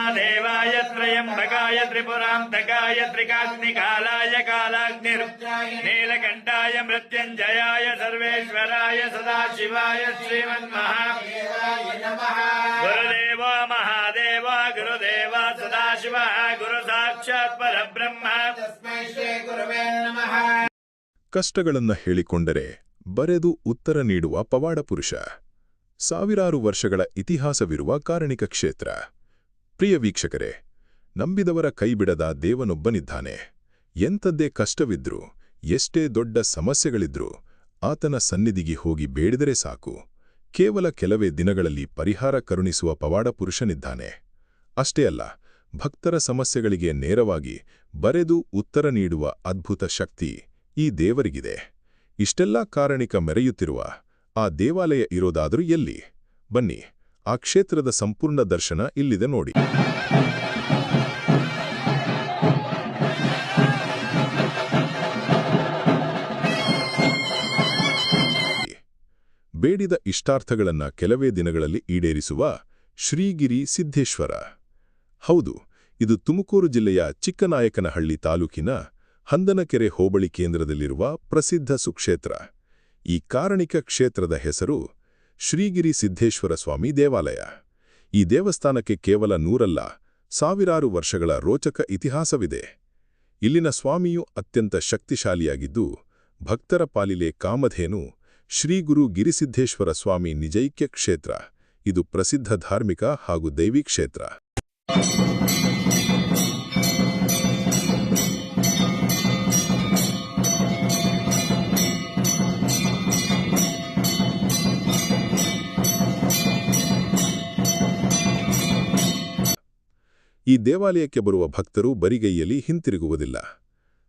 महादेवाय त्र्यम्बकाय त्रिपुरान्तकाय त्रिकाग्निकालाय कालाग्निरुद्राय नीलकण्ठाय मृत्युञ्जयाय सर्वेश्वराय सदाशिवाय श्रीमन्महादेवाय नमः। गुरुदेवो महादेव गुरुदेव सदाशिवः गुरु साक्षात् परब्रह्म तस्मै ಶ್ರೀ ಗುರುವೇ ನಮಃ। ಕಷ್ಟಗಳನ್ನು ಹೇಳಿಕೊಂಡರೆ ಬರೆದು ಉತ್ತರ ನೀಡುವ ಪವಾಡ ಪುರುಷ. ಸಾವಿರಾರು ವರ್ಷಗಳ ಇತಿಹಾಸವಿರುವ ಕಾರಣಿಕ ಕ್ಷೇತ್ರ. ಪ್ರಿಯ ವೀಕ್ಷಕರೇ, ನಂಬಿದವರ ಕೈಬಿಡದ ದೇವನೊಬ್ಬನಿದ್ದಾನೆ. ಎಂಥದ್ದೇ ಕಷ್ಟವಿದ್ರೂ, ಎಷ್ಟೇ ದೊಡ್ಡ ಸಮಸ್ಯೆಗಳಿದ್ರೂ ಆತನ ಸನ್ನಿಧಿಗೆ ಹೋಗಿ ಬೇಡಿದರೆ ಸಾಕು, ಕೇವಲ ಕೆಲವೇ ದಿನಗಳಲ್ಲಿ ಪರಿಹಾರ ಕರುಣಿಸುವ ಪವಾಡ ಪುರುಷನಿದ್ದಾನೆ. ಅಷ್ಟೇ ಅಲ್ಲ, ಭಕ್ತರ ಸಮಸ್ಯೆಗಳಿಗೆ ನೇರವಾಗಿ ಬರೆದು ಉತ್ತರ ನೀಡುವ ಅದ್ಭುತ ಶಕ್ತಿ ಈ ದೇವರಿಗಿದೆ. ಇಷ್ಟೆಲ್ಲ ಕಾರಣಿಕ ಮೆರೆಯುತ್ತಿರುವ ಆ ದೇವಾಲಯ ಇರೋದಾದರೂ ಎಲ್ಲಿ? ಬನ್ನಿ, ಆ ಕ್ಷೇತ್ರದ ಸಂಪೂರ್ಣ ದರ್ಶನ ಇಲ್ಲಿದೆ ನೋಡಿ. ಬೇಡಿದ ಇಷ್ಟಾರ್ಥಗಳನ್ನ ಕೆಲವೇ ದಿನಗಳಲ್ಲಿ ಈಡೇರಿಸುವ ಶ್ರೀಗಿರಿ ಸಿದ್ದೇಶ್ವರ. ಹೌದು, ಇದು ತುಮಕೂರು ಜಿಲ್ಲೆಯ ಚಿಕ್ಕನಾಯಕನಹಳ್ಳಿ ತಾಲೂಕಿನ ಹಂದನಕೆರೆ ಹೋಬಳಿ ಕೇಂದ್ರದಲ್ಲಿರುವ ಪ್ರಸಿದ್ಧ ಸುಕ್ಷೇತ್ರ. ಈ ಕಾರಣಿಕ ಕ್ಷೇತ್ರದ ಹೆಸರು ಶ್ರೀಗಿರಿ ಸಿದ್ದೇಶ್ವರ ಸ್ವಾಮಿ ದೇವಾಲಯ. ಈ ದೇವಸ್ಥಾನಕ್ಕೆ ಕೇವಲ 100 ಸಾವಿರಾರು ವರ್ಷಗಳ ರೋಚಕ ಇತಿಹಾಸವಿದೆ. ಇಲ್ಲಿನ ಸ್ವಾಮಿಯು ಅತ್ಯಂತ ಶಕ್ತಿಶಾಲಿಯಾಗಿದ್ದು, ಭಕ್ತರ ಪಾಲಿಲೆ ಕಾಮಧೇನು. ಶ್ರೀ ಗುರು ಗಿರಿಸಿದ್ದೇಶ್ವರ ಸ್ವಾಮಿ ನಿಜೈಕ್ಯ ಕ್ಷೇತ್ರ. ಇದು ಪ್ರಸಿದ್ಧ ಧಾರ್ಮಿಕ ಹಾಗೂ ದೈವಿ ಕ್ಷೇತ್ರ. ಈ ದೇವಾಲಯಕ್ಕೆ ಬರುವ ಭಕ್ತರು ಬರಿಗೈಯಲ್ಲಿ ಹಿಂತಿರುಗುವುದಿಲ್ಲ.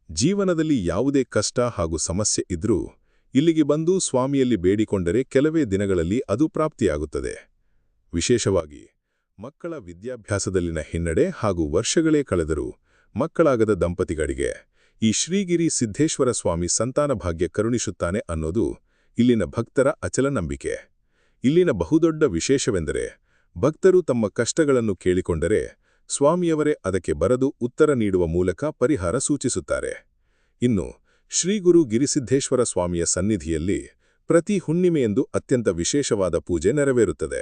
ಜೀವನದಲ್ಲಿ ಯಾವುದೇ ಕಷ್ಟ ಹಾಗೂ ಸಮಸ್ಯೆ ಇದ್ರೂ ಇಲ್ಲಿಗೆ ಬಂದು ಸ್ವಾಮಿಯಲ್ಲಿ ಬೇಡಿಕೊಂಡರೆ ಕೆಲವೇ ದಿನಗಳಲ್ಲಿ ಅದು ಪ್ರಾಪ್ತಿಯಾಗುತ್ತದೆ. ವಿಶೇಷವಾಗಿ ಮಕ್ಕಳ ವಿದ್ಯಾಭ್ಯಾಸದಲ್ಲಿನ ಹಿನ್ನಡೆ ಹಾಗೂ ವರ್ಷಗಳೇ ಕಳೆದರೂ ಮಕ್ಕಳಾಗದ ದಂಪತಿಗಳಿಗೆ ಈ ಶ್ರೀಗಿರಿ ಸಿದ್ದೇಶ್ವರ ಸ್ವಾಮಿ ಸಂತಾನ ಭಾಗ್ಯ ಕರುಣಿಸುತ್ತಾನೆ ಅನ್ನೋದು ಇಲ್ಲಿನ ಭಕ್ತರ ಅಚಲ ನಂಬಿಕೆ. ಇಲ್ಲಿನ ಬಹುದೊಡ್ಡ ವಿಶೇಷವೆಂದರೆ, ಭಕ್ತರು ತಮ್ಮ ಕಷ್ಟಗಳನ್ನು ಕೇಳಿಕೊಂಡರೆ ಸ್ವಾಮಿಯವರೇ ಅದಕ್ಕೆ ಬರೆದು ಉತ್ತರ ನೀಡುವ ಮೂಲಕ ಪರಿಹಾರ ಸೂಚಿಸುತ್ತಾರೆ. ಇನ್ನು ಶ್ರೀಗುರು ಗಿರಿಸಿದ್ದೇಶ್ವರ ಸ್ವಾಮಿಯ ಸನ್ನಿಧಿಯಲ್ಲಿ ಪ್ರತಿ ಹುಣ್ಣಿಮೆಯಂದು ಅತ್ಯಂತ ವಿಶೇಷವಾದ ಪೂಜೆ ನೆರವೇರುತ್ತದೆ.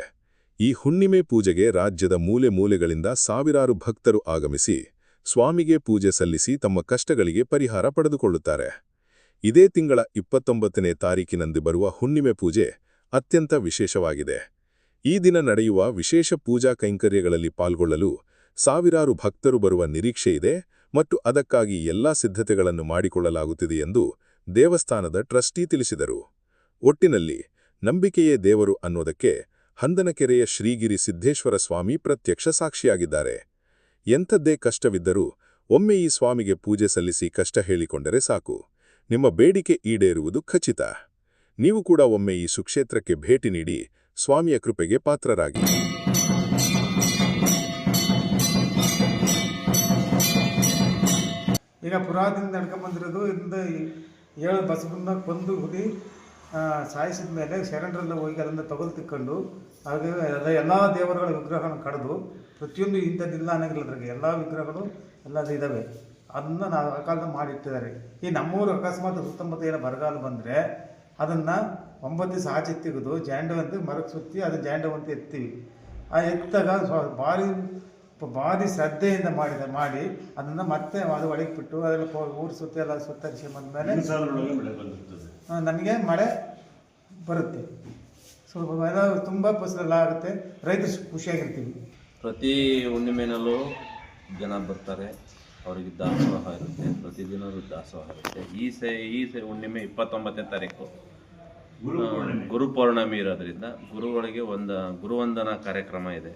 ಈ ಹುಣ್ಣಿಮೆ ಪೂಜೆಗೆ ರಾಜ್ಯದ ಮೂಲೆ ಮೂಲೆಗಳಿಂದ ಸಾವಿರಾರು ಭಕ್ತರು ಆಗಮಿಸಿ ಸ್ವಾಮಿಗೆ ಪೂಜೆ ಸಲ್ಲಿಸಿ ತಮ್ಮ ಕಷ್ಟಗಳಿಗೆ ಪರಿಹಾರ ಪಡೆದುಕೊಳ್ಳುತ್ತಾರೆ. ಇದೇ ತಿಂಗಳ 29ನೇ ತಾರೀಕಿನಂದು ಬರುವ ಹುಣ್ಣಿಮೆ ಪೂಜೆ ಅತ್ಯಂತ ವಿಶೇಷವಾಗಿದೆ. ಈ ದಿನ ನಡೆಯುವ ವಿಶೇಷ ಪೂಜಾ ಕೈಂಕರ್ಯಗಳಲ್ಲಿ ಪಾಲ್ಗೊಳ್ಳಲು ಸಾವಿರಾರು ಭಕ್ತರು ಬರುವ ನಿರೀಕ್ಷೆಯಿದೆ ಮತ್ತು ಅದಕ್ಕಾಗಿ ಎಲ್ಲಾ ಸಿದ್ಧತೆಗಳನ್ನು ಮಾಡಿಕೊಳ್ಳಲಾಗುತ್ತಿದೆ ಎಂದು ದೇವಸ್ಥಾನದ ಟ್ರಸ್ಟಿ ತಿಳಿಸಿದರು. ಒಟ್ಟಿನಲ್ಲಿ ನಂಬಿಕೆಯೇ ದೇವರು ಅನ್ನೋದಕ್ಕೆ ಹಂದನಕೆರೆಯ ಶ್ರೀಗಿರಿ ಸಿದ್ದೇಶ್ವರ ಸ್ವಾಮಿ ಪ್ರತ್ಯಕ್ಷ ಸಾಕ್ಷಿಯಾಗಿದ್ದಾರೆ. ಎಂಥದ್ದೇ ಕಷ್ಟವಿದ್ದರೂ ಒಮ್ಮೆ ಈ ಸ್ವಾಮಿಗೆ ಪೂಜೆ ಸಲ್ಲಿಸಿ ಕಷ್ಟ ಹೇಳಿಕೊಂಡರೆ ಸಾಕು, ನಿಮ್ಮ ಬೇಡಿಕೆ ಈಡೇರುವುದು ಖಚಿತ. ನೀವು ಕೂಡ ಒಮ್ಮೆ ಈ ಸುಕ್ಷೇತ್ರಕ್ಕೆ ಭೇಟಿ ನೀಡಿ ಸ್ವಾಮಿಯ ಕೃಪೆಗೆ ಪಾತ್ರರಾಗಿ. ಈಗ ಪುರಾದಿಂದ ನಡ್ಕೊಂಬಂದಿರೋದು ಇಂದ 7 ಬಸವನ್ನ ಕೊಂದು ಹುಡಿ ಸಾಯಿಸಿದ ಮೇಲೆ ಶರಣರೆಲ್ಲ ಹೋಗಿ ಅದನ್ನು ತಗೊಳ್ಳು ತಿಕ್ಕೊಂಡು ಹಾಗೆ ಎಲ್ಲ ದೇವರುಗಳ ವಿಗ್ರಹಗಳನ್ನು ಕಡಿದು ಪ್ರತಿಯೊಂದು ಇಂಥದ್ದಿಲ್ಲ ಅನ್ನೋಂಗಿಲ್ಲ, ಅದ್ರಾಗೆ ಎಲ್ಲ ವಿಗ್ರಹಗಳು ಎಲ್ಲ ಇದ್ದಾವೆ. ಅದನ್ನು ನಾವು ಆ ಕಾಲದಲ್ಲಿ ಮಾಡಿಟ್ಟಿದ್ದಾರೆ. ಈ ನಮ್ಮೂರು ಅಕಸ್ಮಾತ್ ಸುತ್ತಮುತ್ತ ಏನೋ ಬರಗಾಲ ಬಂದರೆ ಅದನ್ನು 9 ದಿವಸ ಆಚೆ ತೆಗೆದು ಜಾಂಡವಂತ ಮರಕ್ಕೆ ಸುತ್ತಿ ಅದನ್ನು ಜಾಂಡವಂತ ಎತ್ತೀವಿ. ಆ ಎತ್ತಾಗ ಭಾರಿ ಶ್ರದ್ಧೆಯಿಂದ ಮಾಡಿ ಅದನ್ನು ಮತ್ತೆ ಅದು ಒಳಗೆ ಬಿಟ್ಟು ಅದೆಲ್ಲ ಊರು ಸುತ್ತ ಎಲ್ಲ ಸುತ್ತರಿಸಿ ಬಂದಮೇಲೆ ನಮಗೆ ಮಳೆ ಬರುತ್ತೆ. ಸ್ವಲ್ಪ ಎಲ್ಲ ತುಂಬ ಫಸಲೆಲ್ಲ ಆಗುತ್ತೆ, ರೈತರು ಖುಷಿಯಾಗಿರ್ತೀವಿ. ಪ್ರತಿ ಹುಣ್ಣಿಮೆನಲ್ಲೂ ಜನ ಬರ್ತಾರೆ, ಅವರಿಗೆ ದಾಸೋಹ ಇರುತ್ತೆ, ಪ್ರತಿದಿನವೂ ದಾಸೋಹ ಇರುತ್ತೆ. ಈ ಹುಣ್ಣಿಮೆ 29ನೇ ತಾರೀಕು ಗುರುಪೌರ್ಣಮಿ ಇರೋದ್ರಿಂದ ಗುರುಗಳಿಗೆ ಗುರುವಂದನಾ ಕಾರ್ಯಕ್ರಮ ಇದೆ,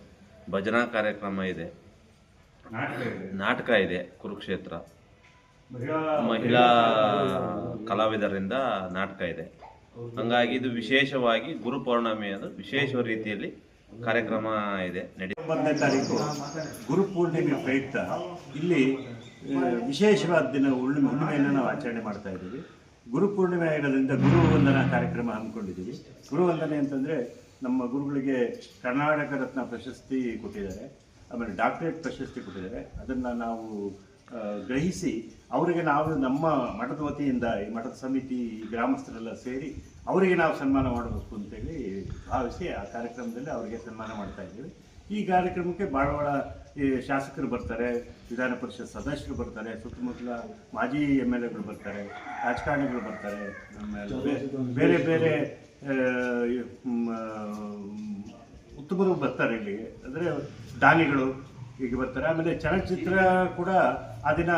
ಭಜನಾ ಕಾರ್ಯಕ್ರಮ ಇದೆ, ನಾಟಕ ಇದೆ, ಕುರುಕ್ಷೇತ್ರ ಮಹಿಳಾ ಕಲಾವಿದರಿಂದ ನಾಟಕ ಇದೆ. ಹಂಗಾಗಿ ಇದು ವಿಶೇಷವಾಗಿ ಗುರುಪೌರ್ಣಮಿ ಅದು ವಿಶೇಷ ರೀತಿಯಲ್ಲಿ ಕಾರ್ಯಕ್ರಮ ಇದೆ. 9ನೇ ತಾರೀಕು ಗುರುಪೂರ್ಣಿಮೆ ಪ್ರಯುಕ್ತ ಇಲ್ಲಿ ವಿಶೇಷವಾದ ದಿನ ಹುಣ್ಣಿಮೆಯನ್ನು ನಾವು ಆಚರಣೆ ಮಾಡ್ತಾ ಇದ್ದೀವಿ. ಗುರುಪೂರ್ಣಿಮೆ ಆಗೋದ್ರಿಂದ ಗುರುವಂದನಾ ಕಾರ್ಯಕ್ರಮ ಹಮ್ಮಿಕೊಂಡಿದ್ದೀವಿ. ಗುರುವಂದನೆ ಅಂತಂದರೆ ನಮ್ಮ ಗುರುಗಳಿಗೆ ಕರ್ನಾಟಕ ರತ್ನ ಪ್ರಶಸ್ತಿ ಕೊಟ್ಟಿದ್ದಾರೆ. ಆಮೇಲೆ ಡಾಕ್ಟರೇಟ್ ಪ್ರಶಸ್ತಿ ಕೊಟ್ಟಿದ್ದಾರೆ. ಅದನ್ನು ನಾವು ಗ್ರಹಿಸಿ ಅವರಿಗೆ ನಾವು ನಮ್ಮ ಮಠದ ವತಿಯಿಂದ ಈ ಮಠದ ಸಮಿತಿ ಗ್ರಾಮಸ್ಥರೆಲ್ಲ ಸೇರಿ ಅವರಿಗೆ ನಾವು ಸನ್ಮಾನ ಮಾಡಬೇಕು ಅಂತೇಳಿ ಭಾವಿಸಿ ಆ ಕಾರ್ಯಕ್ರಮದಲ್ಲಿ ಅವರಿಗೆ ಸನ್ಮಾನ ಮಾಡ್ತಾ ಇದ್ದೀವಿ. ಈ ಕಾರ್ಯಕ್ರಮಕ್ಕೆ ಭಾಳ ಈ ಶಾಸಕರು ಬರ್ತಾರೆ, ವಿಧಾನ ಪರಿಷತ್ ಸದಸ್ಯರು ಬರ್ತಾರೆ, ಸುತ್ತಮುತ್ತಲ ಮಾಜಿ MLAಗಳು ಬರ್ತಾರೆ, ರಾಜಕಾರಣಿಗಳು ಬರ್ತಾರೆ, ಆಮೇಲೆ ಬೇರೆ ಬೇರೆ ಉತ್ತಮರು ಬರ್ತಾರೆ ಇಲ್ಲಿಗೆ, ಅಂದರೆ ದಾನಿಗಳು ಹೀಗೆ ಬರ್ತಾರೆ. ಆಮೇಲೆ ಚಲನಚಿತ್ರ ಕೂಡ ಆ ದಿನ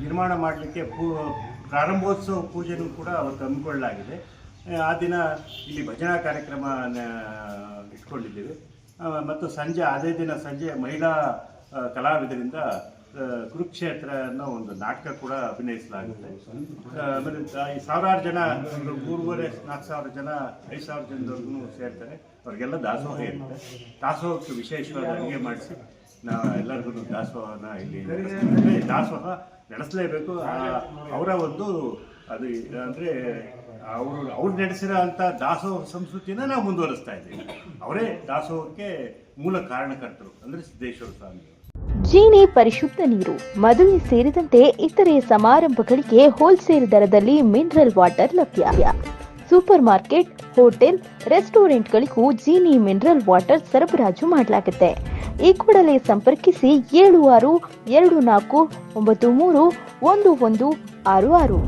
ನಿರ್ಮಾಣ ಮಾಡಲಿಕ್ಕೆ ಪ್ರಾರಂಭೋತ್ಸವ ಪೂಜೆನೂ ಕೂಡ ಅವತ್ತು ಹಮ್ಮಿಕೊಳ್ಳಲಾಗಿದೆ. ಆ ದಿನ ಇಲ್ಲಿ ಭಜನಾ ಕಾರ್ಯಕ್ರಮ ಇಟ್ಕೊಂಡಿದ್ದೇವೆ. ಮತ್ತು ಅದೇ ದಿನ ಸಂಜೆ ಮಹಿಳಾ ಕಲಾವಿದರಿಂದ ಕುರುಕ್ಷೇತ್ರ ಅನ್ನೋ ಒಂದು ನಾಟಕ ಕೂಡ ಅಭಿನಯಿಸಲಾಗುತ್ತೆ. ಆಮೇಲೆ ಈ 1000 ಜನ, 3,500-4,000 ಜನ, 5,000 ಜನದವರೆಗೂ ಸೇರ್ತಾರೆ. ಅವ್ರಿಗೆಲ್ಲ ದಾಸೋಹ ಇರುತ್ತೆ. ದಾಸೋಹಕ್ಕೆ ವಿಶೇಷವಾದ ಅಡುಗೆ ಮಾಡಿಸಿ ನಾವು ಎಲ್ಲರಿಗೂ ದಾಸೋಹನ ಇಲ್ಲಿ ದಾಸೋಹ ನಡೆಸಲೇಬೇಕು. ಅವರ ಒಂದು ಅದು ಅಂದರೆ ಅವ್ರು ನಡೆಸಿರೋ ಅಂಥ ದಾಸೋಹ ಸಂಸ್ಕೃತಿನ ನಾವು ಮುಂದುವರಿಸ್ತಾ ಇದ್ದೀವಿ. ಅವರೇ ದಾಸೋಹಕ್ಕೆ ಮೂಲ ಕಾರಣಕರ್ತರು, ಅಂದರೆ ಸಿದ್ದೇಶ್ವರ ಸ್ವಾಮಿ. ಜೀನಿ ಪರಿಶುದ್ಧ ನೀರು, ಮದುವೆ ಸೇರಿದಂತೆ ಇತರೆ ಸಮಾರಂಭಗಳಿಗೆ ಹೋಲ್ಸೇಲ್ ದರದಲ್ಲಿ ಮಿನರಲ್ ವಾಟರ್ ಲಭ್ಯ. ಸೂಪರ್ ಮಾರ್ಕೆಟ್, ಹೋಟೆಲ್, ರೆಸ್ಟೋರೆಂಟ್ಗಳಿಗೂ ಜೀನಿ ಮಿನರಲ್ ವಾಟರ್ ಸರಬರಾಜು ಮಾಡಲಾಗುತ್ತೆ. ಈ ಕೂಡಲೇ ಸಂಪರ್ಕಿಸಿ 7624931166.